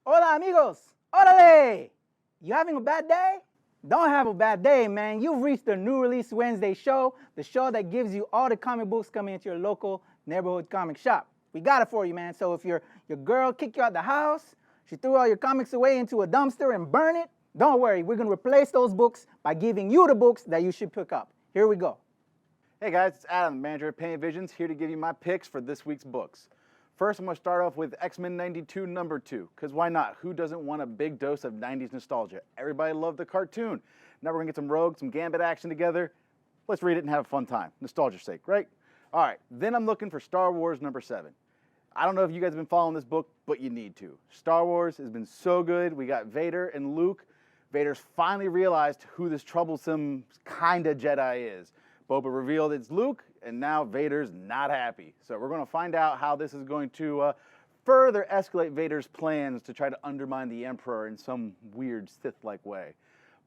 Hola amigos, orale! You having a bad day? Don't have a bad day, man. You've reached the New Release Wednesday show, the show that gives you all the comic books coming into your local neighborhood comic shop. We got it for you, man. So if your girl kicked you out the house, she threw all your comics away into a dumpster and burned it, don't worry, we're gonna replace those books by giving you the books that you should pick up. Here we go. Hey guys, it's Adam, manager of Painted Visions, here to give you my picks for this week's books. First, I'm going to start off with X-Men 92 number 2, because why not? Who doesn't want a big dose of 90s nostalgia? Everybody loved the cartoon. Now we're going to get some Rogue, some Gambit action together. Let's read it and have a fun time. Nostalgia's sake, right? All right, then I'm looking for Star Wars number 7. I don't know if you guys have been following this book, but you need to. Star Wars has been so good. We got Vader and Luke. Vader's finally realized who this troublesome kind of Jedi is. Boba revealed it's Luke, and now Vader's not happy. So we're going to find out how this is going to further escalate Vader's plans to try to undermine the Emperor in some weird Sith-like way.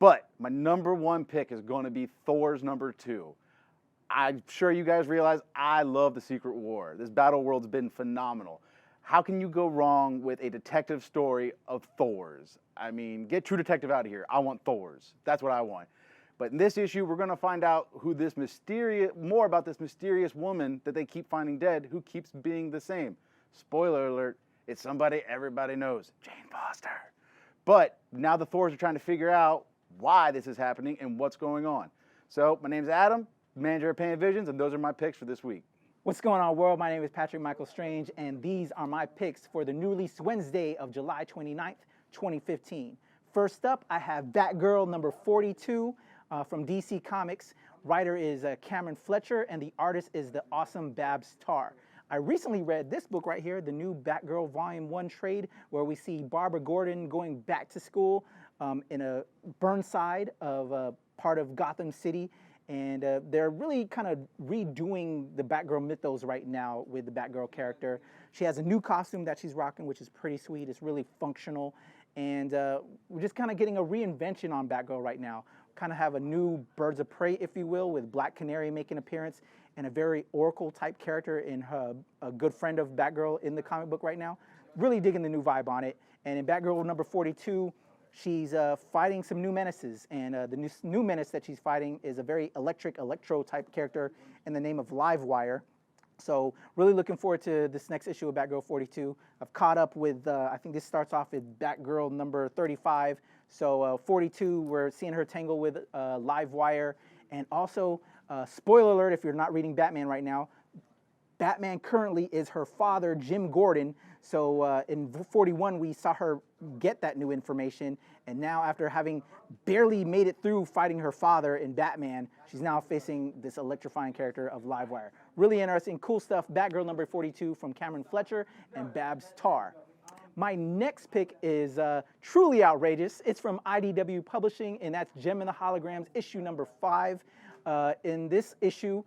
But my number one pick is going to be Thor's number 2. I'm sure you guys realize I love The Secret War. This battle world's been phenomenal. How can you go wrong with a detective story of Thor's? I mean, get True Detective out of here. I want Thor's. That's what I want. But in this issue, we're going to find out more about this mysterious woman that they keep finding dead, who keeps being the same. Spoiler alert, it's somebody everybody knows, Jane Foster. But now the Thors are trying to figure out why this is happening and what's going on. So my name's Adam, manager of Painted Visions, and those are my picks for this week. What's going on, world? My name is Patrick Michael Strange, and these are my picks for the New Release Wednesday of July 29th, 2015. First up, I have Batgirl number 42. From DC Comics. Writer is Cameron Fletcher, and the artist is the awesome Babs Tarr. I recently read this book right here, the new Batgirl Volume 1 trade, where we see Barbara Gordon going back to school in a Burnside of part of Gotham City. And they're really kind of redoing the Batgirl mythos right now with the Batgirl character. She has a new costume that she's rocking, which is pretty sweet. It's really functional. And we're just kind of getting a reinvention on Batgirl right now. Kind of have a new Birds of Prey, if you will, with Black Canary making an appearance, and a very Oracle-type character in her, a good friend of Batgirl in the comic book right now. Really digging the new vibe on it. And in Batgirl number 42, she's fighting some new menaces. And the new menace that she's fighting is a very electro-type character in the name of Livewire. So really looking forward to this next issue of Batgirl 42. I've caught up with, I think this starts off with Batgirl number 35. So 42, we're seeing her tangle with Livewire. And also, spoiler alert if you're not reading Batman right now, Batman currently is her father, Jim Gordon. So in 41, we saw her get that new information. And now after having barely made it through fighting her father in Batman, she's now facing this electrifying character of Livewire. Really interesting, cool stuff. Batgirl number 42 from Cameron Fletcher and Babs Tarr. My next pick is truly outrageous. It's from IDW Publishing, and that's Gem and the Holograms, issue number 5. In this issue,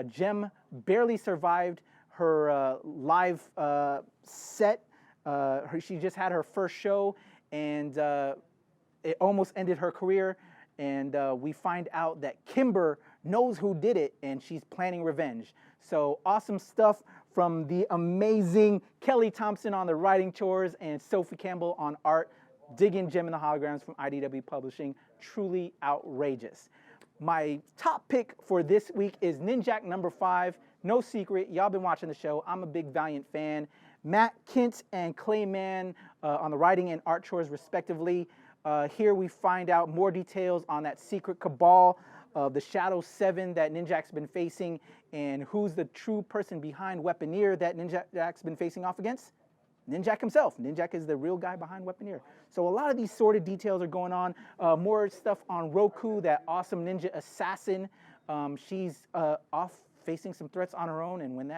Gem barely survived her live set. She just had her first show, and it almost ended her career. And we find out that Kimber knows who did it, and she's planning revenge. So awesome stuff from the amazing Kelly Thompson on the writing chores and Sophie Campbell on art. Digging Gem and the Holograms from IDW Publishing. Truly outrageous. My top pick for this week is Ninjak number 5. No secret, y'all been watching the show. I'm a big Valiant fan. Matt Kint and Clay Mann on the writing and art chores respectively. Here we find out more details on that secret cabal of the Shadow 7 that Ninjak's been facing, and who's the true person behind Weaponeer that Ninjak's been facing off against? Ninjak himself. Ninjak is the real guy behind Weaponeer. So a lot of these sordid details are going on. More stuff on Roku, that awesome ninja assassin. She's off facing some threats on her own, and when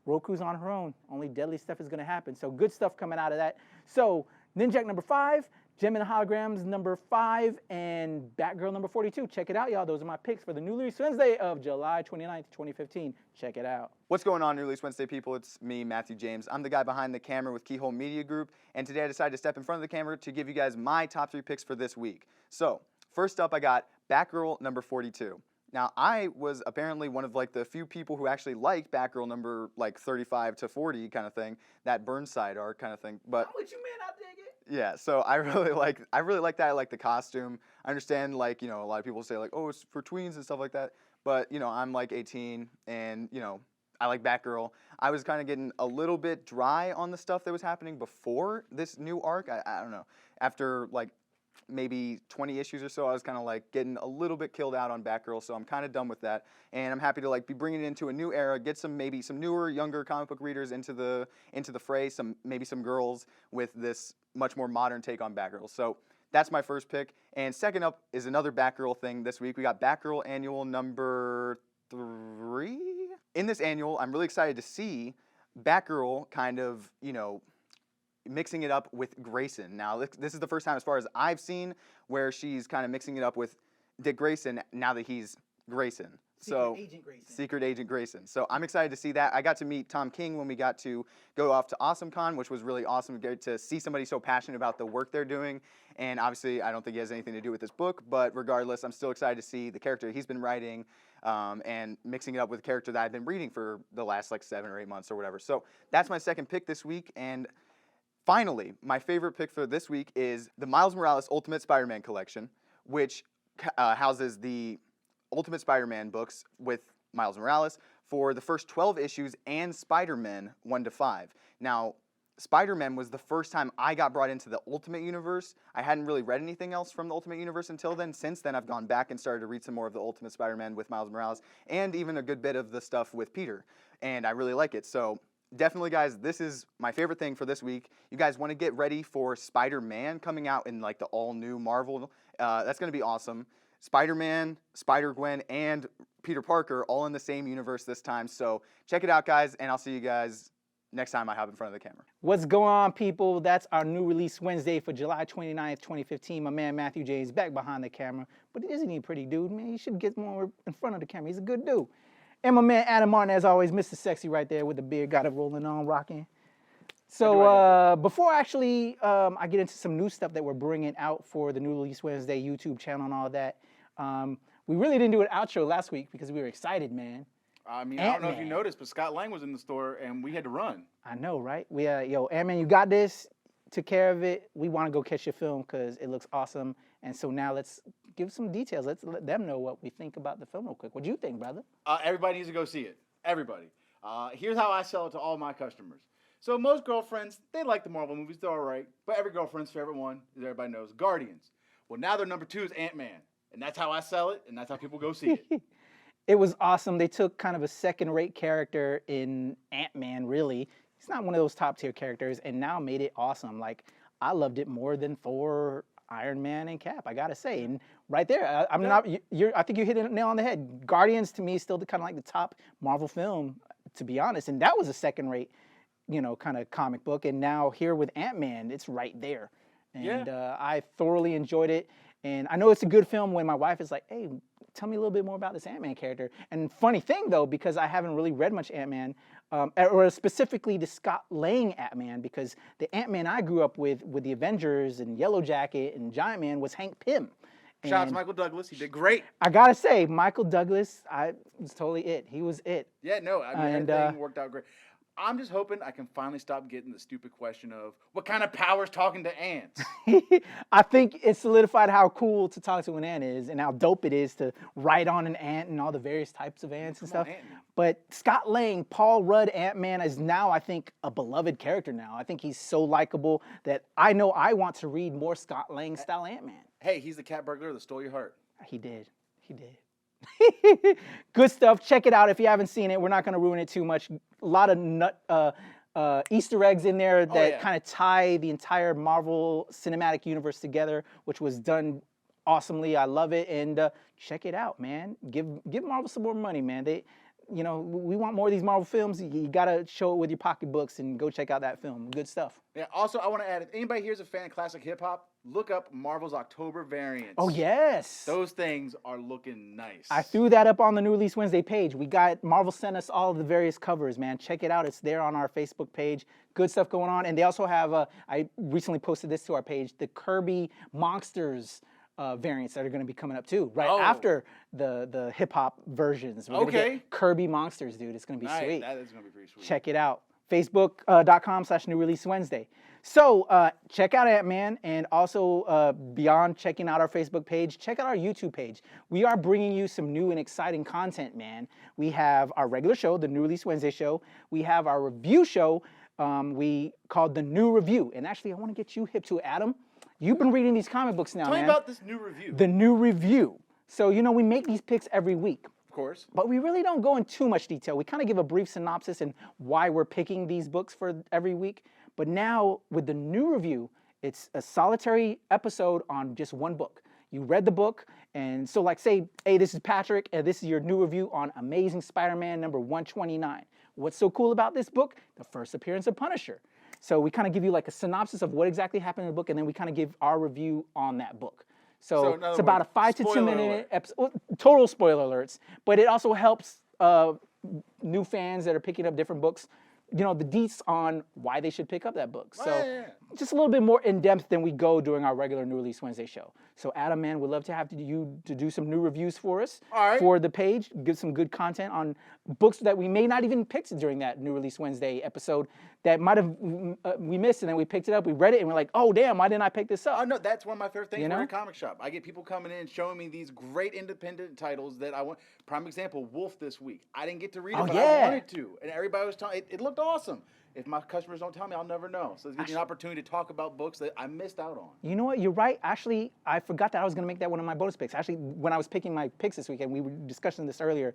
Roku's on her own, only deadly stuff is going to happen. So good stuff coming out of that. So Ninjak number 5, Gem and the Holograms number 5, and Batgirl number 42. Check it out, y'all. Those are my picks for the New Release Wednesday of July 29th, 2015. Check it out. What's going on, New Release Wednesday people? It's me, Matthew James. I'm the guy behind the camera with Keywhole Media Group, and today I decided to step in front of the camera to give you guys my top 3 picks for this week. So, first up, I got Batgirl number 42. Now, I was apparently one of the few people who actually liked Batgirl number 35 to 40 kind of thing, that Burnside arc kind of thing. But What you mean I dig it? Yeah, so I really like that. I like the costume. I understand, like, you know, a lot of people say like, oh, it's for tweens and stuff like that. But, you know, I'm like 18 and, you know, I like Batgirl. I was kind of getting a little bit dry on the stuff that was happening before this new arc. I don't know. After like maybe 20 issues or so, I was kind of like getting a little bit killed out on Batgirl, so I'm kind of done with that. And I'm happy to like be bringing it into a new era, get maybe some newer, younger comic book readers into the fray, maybe some girls with this much more modern take on Batgirl. So that's my first pick. And second up is another Batgirl thing this week. We got Batgirl Annual number 3. In this annual, I'm really excited to see Batgirl kind of, you know, mixing it up with Grayson. Now, this is the first time, as far as I've seen, where she's kind of mixing it up with Dick Grayson now that he's Grayson. Secret Agent Grayson. So I'm excited to see that. I got to meet Tom King when we got to go off to AwesomeCon, which was really awesome to get to see somebody so passionate about the work they're doing. And obviously, I don't think he has anything to do with this book, but regardless, I'm still excited to see the character he's been writing and mixing it up with a character that I've been reading for the last like 7 or 8 months or whatever. So that's my second pick this week. And finally, my favorite pick for this week is the Miles Morales Ultimate Spider-Man Collection, which houses the Ultimate Spider-Man books with Miles Morales for the first 12 issues and Spider-Man 1 to 5. Now, Spider-Man was the first time I got brought into the Ultimate Universe. I hadn't really read anything else from the Ultimate Universe until then. Since then, I've gone back and started to read some more of the Ultimate Spider-Man with Miles Morales and even a good bit of the stuff with Peter, and I really like it. So definitely, guys, this is my favorite thing for this week. You guys want to get ready for Spider-Man coming out in like the all-new Marvel. That's going to be awesome. Spider-Man, Spider-Gwen, and Peter Parker all in the same universe this time. So check it out, guys, and I'll see you guys next time I hop in front of the camera. What's going on, people? That's our new release Wednesday for July 29th, 2015. My man Matthew James back behind the camera. But isn't he a pretty dude, man? He should get more in front of the camera. He's a good dude. And my man Adam Martin, as always, Mr. Sexy right there with the beard, got it rolling on, rocking. So before actually I get into some new stuff that we're bringing out for the new release Wednesday YouTube channel and all that, we really didn't do an outro last week because we were excited, man. I mean, I don't know if you noticed, but Scott Lang was in the store and we had to run. I know, right? We yo, Ant-Man, you got this. Took care of it. We want to go catch your film because it looks awesome. And so now let's give some details. Let's let them know what we think about the film real quick. What do you think, brother? Everybody needs to go see it. Everybody. Here's how I sell it to all my customers. So most girlfriends, they like the Marvel movies. They're all right. But every girlfriend's favorite one, as everybody knows, Guardians. Well, now their number 2 is Ant-Man. And that's how I sell it, and that's how people go see it. It was awesome. They took kind of a second-rate character in Ant-Man, really. He's not one of those top-tier characters, and now made it awesome. Like, I loved it more than Thor, Iron Man, and Cap, I gotta say. And right there, I think you hit it nail on the head. Guardians, to me, is still kind of like the top Marvel film, to be honest. And that was a second-rate, you know, kind of comic book. And now here with Ant-Man, it's right there. And I thoroughly enjoyed it. And I know it's a good film when my wife is like, hey, tell me a little bit more about this Ant-Man character. And funny thing, though, because I haven't really read much Ant-Man, or specifically the Scott Lang Ant-Man, because the Ant-Man I grew up with the Avengers and Yellow Jacket and Giant Man was Hank Pym. Shout out to Michael Douglas. He did great. I got to say, Michael Douglas, was totally it. He was it. Yeah, no, I mean, everything worked out great. I'm just hoping I can finally stop getting the stupid question of what kind of power's talking to ants. I think it solidified how cool to talk to an ant is and how dope it is to write on an ant and all the various types of ants and stuff. But Scott Lang, Paul Rudd Ant-Man is now, I think, a beloved character now. I think he's so likable that I know I want to read more Scott Lang style Ant-Man. Hey, he's the cat burglar that stole your heart. He did. He did. Good stuff. Check it out if you haven't seen it. We're not going to ruin it too much. A lot of Easter eggs in there that kind of tie the entire Marvel Cinematic Universe together, which was done awesomely. I love it. And check it out, man. Give Marvel some more money, man. We want more of these Marvel films. You got to show it with your pocketbooks and go check out that film. Good stuff. Yeah, also, I want to add, if anybody here is a fan of classic hip-hop, look up Marvel's October variants. Oh, yes. Those things are looking nice. I threw that up on the New Release Wednesday page. Marvel sent us all of the various covers, man. Check it out. It's there on our Facebook page. Good stuff going on. And they also have, I recently posted this to our page, the Kirby Monsters variants that are going to be coming up too, right after the hip-hop versions. We're gonna get Kirby Monsters, dude. It's going to be sweet. That is going to be pretty sweet. Check it out. Facebook.com/New Release Wednesday. So check out Ant-Man, and also beyond checking out our Facebook page, check out our YouTube page. We are bringing you some new and exciting content, man. We have our regular show, the New Release Wednesday show. We have our review show we called The New Review. And actually, I want to get you hip to it, Adam. You've been reading these comic books now, Tell man. me about this new review. The New Review. So, you know, we make these picks every week. Of course. But we really don't go in too much detail. We kind of give a brief synopsis and why we're picking these books for every week. But now, with the New Review, it's a solitary episode on just one book. You read the book, and so like say, hey, this is Patrick, and this is your new review on Amazing Spider-Man number 129. What's so cool about this book? The first appearance of Punisher. So we kind of give you like a synopsis of what exactly happened in the book, and then we kind of give our review on that book. So in other it's about words, a 5 to 2 spoiler minute alert. episode. Total spoiler alerts, but it also helps new fans that are picking up different books, you know, the deets on why they should pick up that book. So yeah. just a little bit more in depth than we go during our regular New Release Wednesday show. So Adam, man, we'd love to have you to do some new reviews for us for the page. Give some good content on books that we may not even pick during that New Release Wednesday episode that might have we missed, and then we picked it up, we read it, and we're like, oh damn, why didn't I pick this up? Oh no, that's one of my favorite things You for know? a comic shop. I get people coming in showing me these great independent titles that I want. Prime example, Wolf this week. I didn't get to read it, Oh, but yeah. I wanted to, and everybody was telling. It looked awesome. If my customers don't tell me, I'll never know. So it's giving me an opportunity to talk about books that I missed out on. You know what? You're right. Actually, I forgot that I was going to make that one of my bonus picks. Actually, when I was picking my picks this weekend, we were discussing this earlier.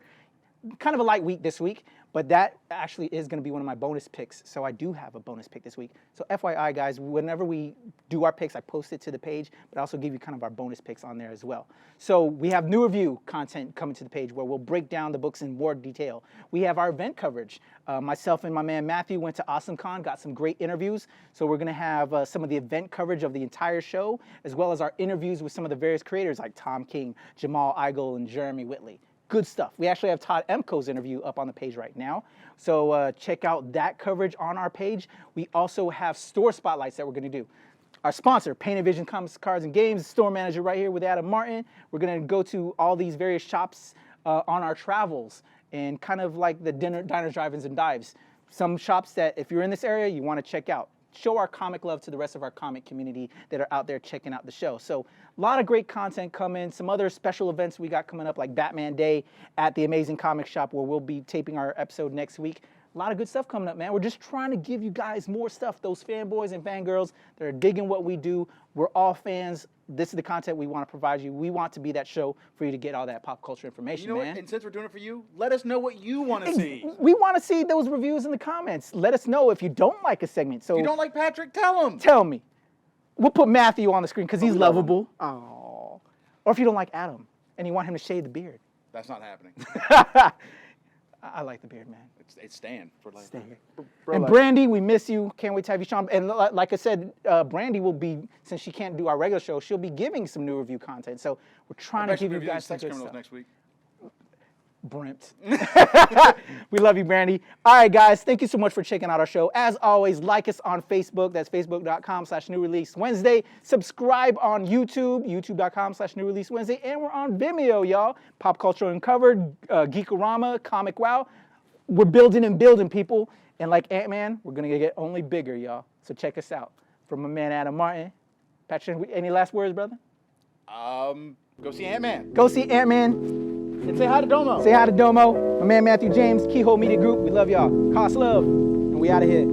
Kind of a light week this week, but that actually is going to be one of my bonus picks. So I do have a bonus pick this week. So FYI, guys, whenever we do our picks, I post it to the page, but I also give you kind of our bonus picks on there as well. So we have new review content coming to the page where we'll break down the books in more detail. We have our event coverage. Myself and my man Matthew went to AwesomeCon, got some great interviews. So we're going to have some of the event coverage of the entire show, as well as our interviews with some of the various creators like Tom King, Jamal Igle, and Jeremy Whitley. Good stuff. We actually have Todd Emko's interview up on the page right now. So check out that coverage on our page. We also have store spotlights that we're going to do. Our sponsor, Painted Vision Comics, Cards, and Games, store manager right here with Adam Martin. We're going to go to all these various shops on our travels and kind of like the diners, drive-ins, and dives. Some shops that if you're in this area, you want to check out. Show our comic love to the rest of our comic community that are out there checking out the show. So a lot of great content coming. Some other special events we got coming up like Batman Day at the Amazing Comic Shop where we'll be taping our episode next week. A lot of good stuff coming up, man. We're just trying to give you guys more stuff. Those fanboys and fangirls that are digging what we do. We're all fans. This is the content we want to provide you. We want to be that show for you to get all that pop culture information, You know man. what? And since we're doing it for you, let us know what you want to see. We want to see those reviews in the comments. Let us know if you don't like a segment. So If you don't like Patrick, tell him. tell me. We'll put Matthew on the screen because he's we love him. lovable. Oh. Or if you don't like Adam and you want him to shave the beard. That's not happening. I like the beard, man. It's staying for life. Stay here. Bro, And like- Brandy, we miss you. Can't wait to have you, Sean. And like I said, Brandy will be, since she can't do our regular show, she'll be giving some new review content. So we're trying to give you guys some sex good criminals stuff. next week. Brimps. We love you, Brandy. All right, guys, thank you so much for checking out our show. As always, like us on Facebook. That's facebook.com/New Release Wednesday. Subscribe on YouTube, youtube.com/New Release Wednesday. And we're on Vimeo, y'all. Pop Culture Uncovered, Geek-o-Rama, ComicWow. We're building and building, people. And like Ant-Man, we're going to get only bigger, y'all. So check us out. From my man, Adam Martin. Patrick, any last words, brother? Go see Ant-Man. Go see Ant-Man. And say hi to Domo. Say hi to Domo, my man Matthew James, Keyhole Media Group. We love y'all. Cost love. And we out of here.